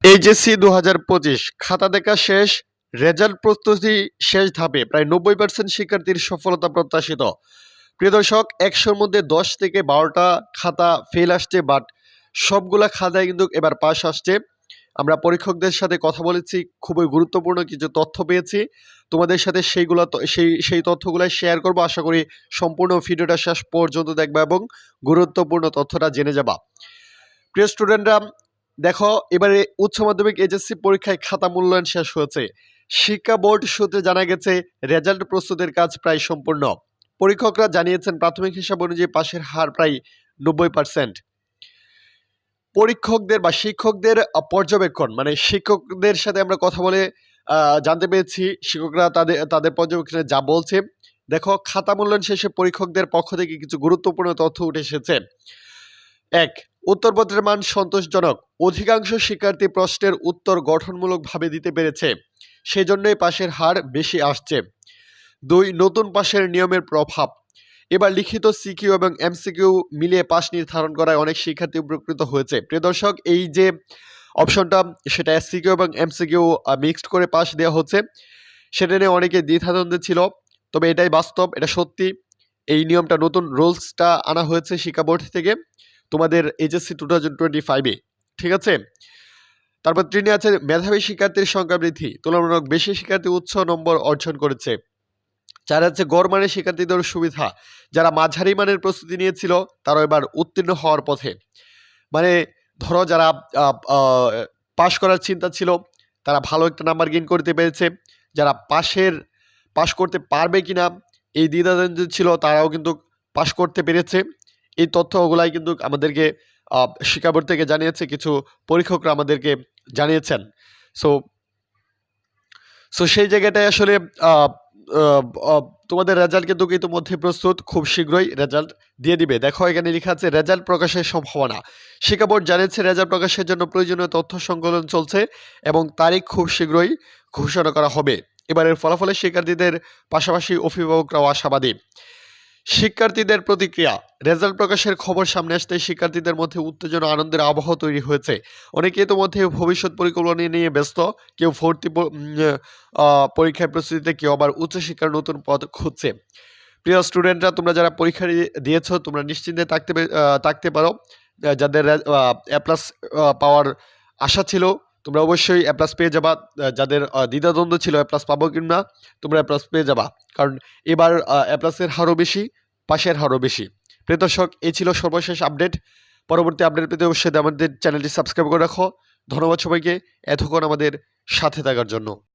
HSC ২০২৫ খাতা দেখা শেষ, রেজাল্ট প্রস্তুতি শেষ ধাপে প্রায় ৯০% শিক্ষার্থীর সফলতা প্রত্যাশিত। প্রিয় দর্শক, ১০০-র মধ্যে ১০ থেকে ১২টা খাতা ফেল আসছে, বাট সবগুলা খাতায় কিন্তু এবার পাস আসছে। আমরা পরীক্ষকদের সাথে কথা বলেছি, খুবই গুরুত্বপূর্ণ কিছু তথ্য পেয়েছি। তোমাদের সাথে সেই তথ্যগুলো শেয়ার করবো। আশা করি সম্পূর্ণ ভিডিওটা শেষ পর্যন্ত দেখবা এবং গুরুত্বপূর্ণ তথ্যটা জেনে যাবা। প্রিয় স্টুডেন্টরা, দেখো, এবারে উচ্চ মাধ্যমিক এইচএসসি পরীক্ষায় খাতা মূল্যায়ন শেষ হয়েছে। শিক্ষা বোর্ড সূত্রে জানা গেছে রেজাল্ট প্রস্তুতের কাজ প্রায় সম্পূর্ণ। পরীক্ষকরা জানিয়েছেন প্রাথমিক হিসাব অনুযায়ী পাশের হার প্রায় ৯০%। পরীক্ষকদের বা শিক্ষকদের পর্যবেক্ষণ, মানে শিক্ষকদের সাথে আমরা কথা বলে জানতে পেরেছি শিক্ষকরা তাদের পর্যবেক্ষণে যা বলছে। দেখো, খাতা মূল্যায়ন শেষে পরীক্ষকদের পক্ষ থেকে কিছু গুরুত্বপূর্ণ তথ্য উঠে এসেছে। ১. উত্তরপত্রের মান সন্তোষজনক। অধিকাংশ শিক্ষার্থী প্রশ্নের উত্তর গঠনমূলকভাবে দিতে পেরেছে, সেজন্যই পাশের হার বেশি আসছে। ২. নতুন পাশের নিয়মের প্রভাব। এবার লিখিত সিকিউ এবং এমসিকিউ মিলিয়ে পাস নির্ধারণ করায় অনেক শিক্ষার্থী উপকৃত হয়েছে। প্রিয় দর্শক, এই যে অপশনটা, সেটা সিকিউ এবং এমসিকিউ মিক্সড করে পাস দেওয়া হচ্ছে, সেটা নিয়ে অনেকে দ্বিধাদ্বন্দ্বে ছিল। তবে এটাই বাস্তব, এটা সত্যি। এই নিয়মটা, নতুন রুলসটা আনা হয়েছে শিক্ষা বোর্ড থেকে তোমাদের এইচএসসি 2025-এ, ঠিক আছে। তারপর ৩ আছে মেধাবী শিক্ষার্থীর সংখ্যা বৃদ্ধি, তুলনামূলক বেশি শিক্ষার্থী উচ্চ নম্বর অর্জন করেছে। ৪ আছে গড় মানের শিক্ষার্থীদের সুবিধা, যারা মাঝারি মানের প্রস্তুতি নিয়েছিল তারা এবার উত্তীর্ণ হওয়ার পথে। মানে ধরো, যারা পাশ করার চিন্তা ছিল তারা ভালো একটা নাম্বার গেইন করতে পেরেছে। যারা পাশ করতে পারবে কিনা এই দ্বিধাদ্বন্দ্ব ছিল, তারাও কিন্তু পাশ করতে পেরেছে। এই তথ্যগুলাই কিন্তু আমাদেরকে শিক্ষা বোর্ড থেকে জানিয়েছে, কিছু পরীক্ষকরা আমাদেরকে জানিয়েছেন। সো সেই জায়গাটায় আসলে তোমাদের রেজাল্ট কিন্তু ইতিমধ্যে প্রস্তুত, খুব শীঘ্রই রেজাল্ট দিয়ে দিবে। দেখো, এখানে লেখা আছে রেজাল্ট প্রকাশের সম্ভাবনা। শিক্ষা বোর্ড জানিয়েছে রেজাল্ট প্রকাশের জন্য প্রয়োজনীয় তথ্য সংকলন চলছে এবং তারিখ খুব শীঘ্রই ঘোষণা করা হবে। এবারের ফলাফলে শিক্ষার্থীদের পাশাপাশি অভিভাবকরাও আশাবাদী। শিক্ষার্থীদের প্রতিক্রিয়া। রেজাল্ট প্রকাশের খবর সামনে আসতে শিক্ষার্থীদের মধ্যে উত্তেজনা আনন্দের আবহ তৈরি হয়েছে। অনেকে ইতিমধ্যে ভবিষ্যৎ পরিকল্পনা নিয়ে ব্যস্ত, কেউ ভর্তি পরীক্ষার প্রস্তুতিতে, কেউ আবার উচ্চশিক্ষার নতুন পথ খুঁজছে। প্রিয় স্টুডেন্টরা, তোমরা যারা পরীক্ষা দিয়েছ তোমরা নিশ্চিন্তে থাকতে পারো। যাদের এ প্লাস পাওয়ার আশা ছিল, তোমরা অবশ্যই এ প্লাস পেয়ে যাবা। যাদের দ্বিধাদ্বন্দ্ব ছিল এ প্লাস পাবো কিনা, তোমরা এ প্লাস পেয়ে যাবা, কারণ এবার এ প্লাসের হারও বেশি, পাশের হারও বেশি। প্রিয় দর্শক, এই ছিল সর্বশেষ আপডেট। পরবর্তী আপডেট পেতে অবশ্যই আমাদের চ্যানেলটি সাবস্ক্রাইব করে রাখো। ধন্যবাদ সবাইকে এতক্ষণ আমাদের সাথে থাকার জন্য।